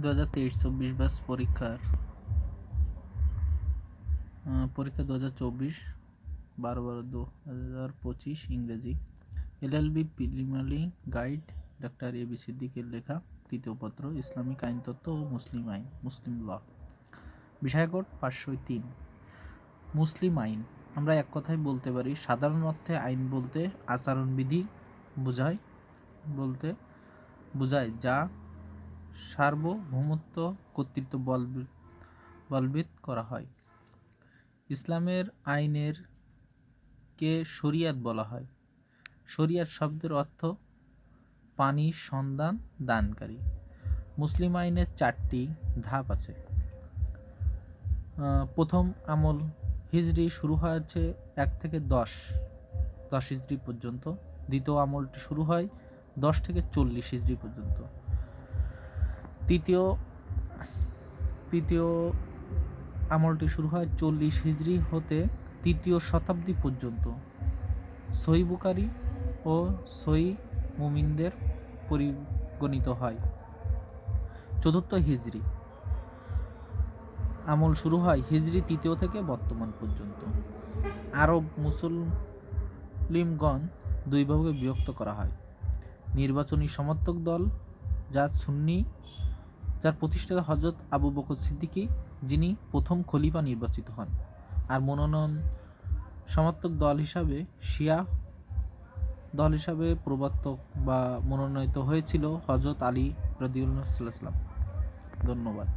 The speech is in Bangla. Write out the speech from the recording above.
2023-24 ব্যাচ পরীক্ষা 2024 12-12-2025 ইংরেজি এলএলবি প্রিলিমিনারি গাইড ডাক্তার এবি সিদ্দিকের লেখা তৃতীয় পত্র ইসলামিক আইনতত্ত্ব ও মুসলিম ল। বিষয়কোড 503। মুসলিম আইন আমরা এক কথায় বলতে পারি সাধারণ অর্থে আইন বলতে আচরণবিধি বোঝায় যা সার্বভৌমত্ব কর্তৃত্ব বলবৎ করা হয়। ইসলামের আইনের কে শরিয়াত বলা হয়। শরিয়াত শব্দের অর্থ পানির সন্ধান দানকারী। মুসলিম আইনের 4টি ধাপ আছে। প্রথম আমল হিজরি শুরু হয়েছে 1 থেকে 10 হিজরি পর্যন্ত। দ্বিতীয় আমলটি শুরু হয় 10 থেকে 40 হিজরি পর্যন্ত। তৃতীয় আমলটি শুরু হয় 40 হিজরি হতে 3য় শতাব্দী পর্যন্ত। সহিহ বুখারী ও সহিহ মুসলিমের পরিগণিত হয়। চতুর্থ হিজরি আমল শুরু হয় হিজরি 3 থেকে বর্তমান পর্যন্ত। আরব মুসলিমগণ 2 ভাগে বিভক্ত করা হয়। নির্বাচনী সমর্থক দল যার প্রতিষ্ঠাতা হযরত আবু বকর সিদ্দিকী, যিনি প্রথম খলিফা নির্বাচিত হন, আর মনোনয়ন সমর্থক দল হিসাবে শিয়া দল হিসাবে প্রবর্তক বা মনোনীত হয়েছিল হযরত আলী রাদিয়াল্লাহু আনহু। ধন্যবাদ।